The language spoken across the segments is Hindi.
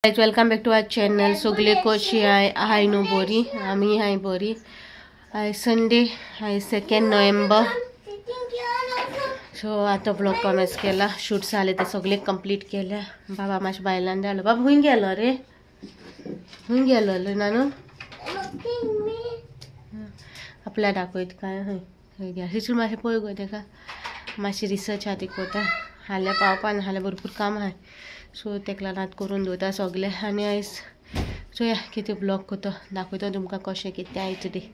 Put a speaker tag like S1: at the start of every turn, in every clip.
S1: Welcome back to our channel. सगळे कशी आहे न्हू बरी. आम्ही आहे बरी. आय संडे आय 2 नोव्हेंबर. सो आता ब्लॉग कॉमेंस केला. शूट झाले ते सगळे कंप्लीट केले. बाबा माझ्या बायलान धाडलो. बाबा हुंय गेलो रे. हुंय गेलो नानू. आपल्या दाखवत काय हय हिचून मासे पळय गो तेका मातशी रिसर्च आहा ती कोता. हाल्या पावपान हाल्या भरपूर काम आहे. सो तेका नात करून दवरता सगळे. आनी आयज चोया कितें ब्लॉग कोतो दाखयता तुमकां कशें कितें आयज डे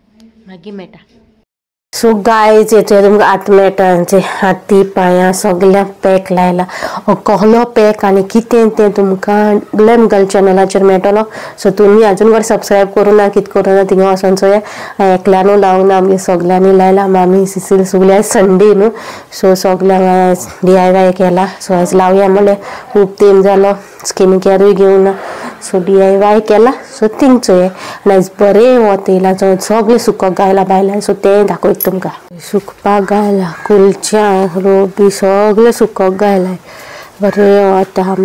S1: मागीर मेळटा. सो गायज येते तुमकां आतां मेळटा हाती पांयां सगळ्या पॅक लायला. कहलो पॅक आनी कितें तें तुमकां ग्लॅम गर्ल चॅनलाचेर मेळटलो. सो तुमी आजून वर सबस्क्रायब करूना कितें करूना थिंगा वचोन चोया. एकल्यानू लावना आमगे सगळ्यांनी लायला. मामी सिसील सगळी आयज संडे न्हू. सो सगळ्यांक DIY केला. सो आयज लावया म्हणलें खूब तेंप जालो. स्किन केअरूय घेवना. सो DIY केला. सो थिंग चोया. आनी आयज बरें वत येयला. सगळें सुकोवपाक घायला भायल्यान. सो तें दाखयता तुमकां. सुकपाक घायला कुलच्या रोबी सगळें सुकोवपाक घायला. बरें वत आहा.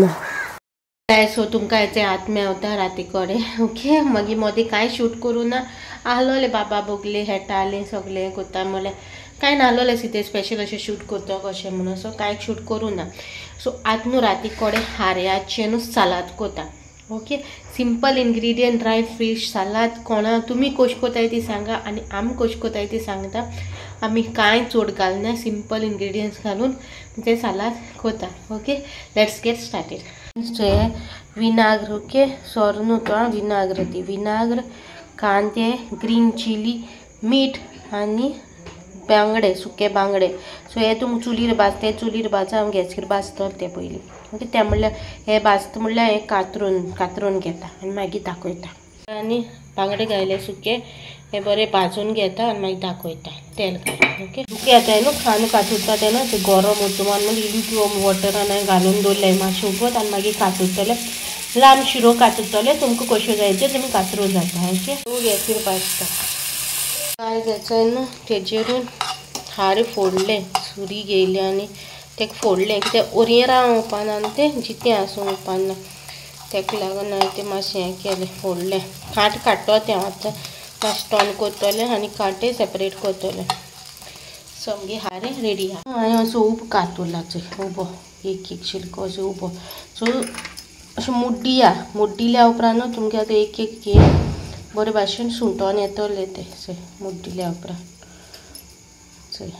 S1: सो तुमकां हेचे हात मेवता राती कडेन. ओके मागीर मदीं कांय शूट करूना. आहलोले बाबा बोगले हेटाले सगळें कोता म्हणलें कांय नाहलोलें सितें स्पेशल अशें शूट करता कशें म्हणून. सो कांय शूट करूना. सो आतां न्हू राती कडेन हाऱ्याचें न्हू सालाद कोता. Okay simple ingredient dry fish salad. कोणा तुमी कशें कोताय ती सांगा आनी आमी कशें कोताय ती सांगता. आमी कांय चड घालना. सिंपल इन्ग्रेडियंट्स घालून तें सालाद कोता. Okay let's get started. So हे विनाग्र ओके सोर न्हू तो विनाग्र ती विनाग्र कांदे ग्रीन चिली मीठ आनी बांगडे सुके बांगडे. सो हे तुम चुलीर भाजते. चुलीर भाजा हांव गॅसीर भाजतले ते पयलीं. ओके ते म्हणल्यार हे भाजता म्हणल्यार हे कातरून घेता आनी मागीर दाखयता. आनी बांगडे घायले सुके हे बरें भाजून घेता आनी मागीर दाखयता तेल घालून. ओके सुके येताय न्हू खांदो कातुरता ते न्हू ते गरम उरता म्हणून इल्ली वॉटरान हांवें घालून दवरले मातशें उबत आनी मागीर कातुरतले. लांब शिरो कातुरतले. तुमकां कश्यो जाय त्यो तुमी कातरून जाता. ओके गॅसीर भाजता. काय घ्यायचंय न्हू तेजेरून हाडे फोडले. सुरी घेयली आनी तेका फोडलें कित्याक ओरये रावन उपाना आनी तें जितें आसूं उपाना. तेका लागून हांवें तें मातशें हें केलें फोडलें. कांट काडटो तें आतां मातशें टर्न करतलें आनी कांटे सेपरेट करतलें. समगे हारे रेडी आहा. हांवें असो उबो कातुरला उबो एक शिलको असो उबो. सो अशें मुड्डिल्या उपरांत न्हू तुमगे आतां एक घे बरे भाशेन सुंटोन येतले ते मुड्डिल्या उपरांत. चल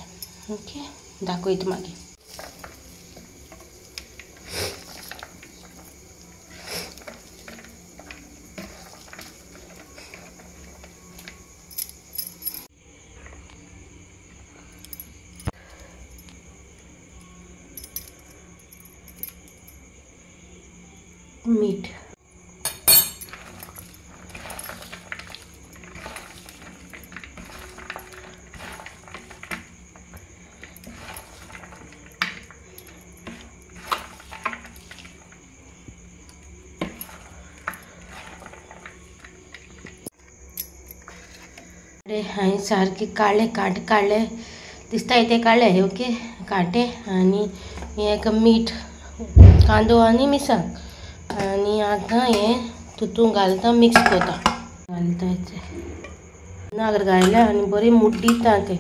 S1: ओके दाखयता मागीर. मीठ हांवें सारके काडले कांटे काडले दिसता ते काडले. ओके कांटे आनी हेका मीठ कांदो आनी मिरसांग आनी आतां हें तितून घालता मिक्स करता घालता नागर घायले आनी बरी मुड्डिता ते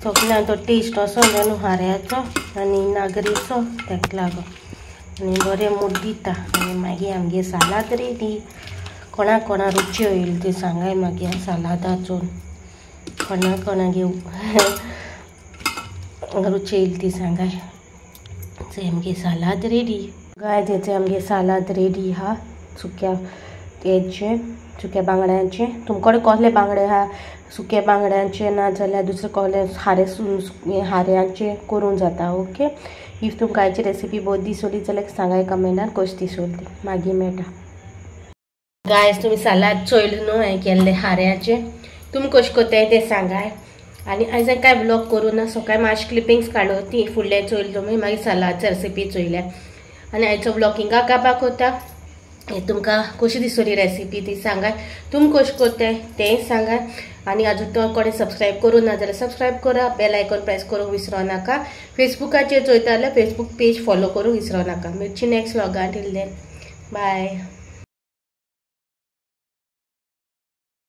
S1: सगळ्यां तो टेस्ट असो न्हू हाऱ्याचो आनी नागरीचो तेका लागून आनी बरें मुड्डिता आनी मागीर आमगे सालाद रेडी. कोणाक रुची येयली ती सांगाय मागीर सालादाचो. कोणागे रुची येयली ती सांगाय. आमगे सालाद रेडी. गाय तेचे आमगे सालाद रेडी आहा सुक्या हेचे सुक्या बांगड्यांचे. तुमकडे कसले बांगडे आहा सुके बांगड्यांचे ना जाल्यार दुसरे कसले हाऱ्यांचे करूं जाता. ओके इफ तुमकां हाची रेसिपी बहुत दिसली जाल्यार सांगाय कमेंटार कशी दिसली मागीर मेळटा. गायज तुमी सालाद चोयलें न्हू हांवें केल्ले हाऱ्याचे. तुमी कशें कोताय तें सांगाय. आनी आयज हांवें कांय ब्लॉग करूना. सकाळीं मातशें क्लिपिंग्स काडलो ती फुडलें चोयलें तुमी मागीर सालादची रेसिपी चोयल्या आनी हाचो ब्लॉगिंगा काबार कोता. हे तुमकां कशी दिसली रेसिपी ती सांगाय. तुमी कशें कोताय तेंय सांगाय. आनी आजून तो कोणें सबस्क्रायब करूं ना जाल्यार सबस्क्रायब करा. बेल आयकॉन प्रेस करूंक विसरो नाका. फेसबुकाचेर चोयता जाल्यार फेसबूक पेज फॉलो करूंक विसरो नाका. मेळची नेक्स्ट व्लॉगान. Till then bye.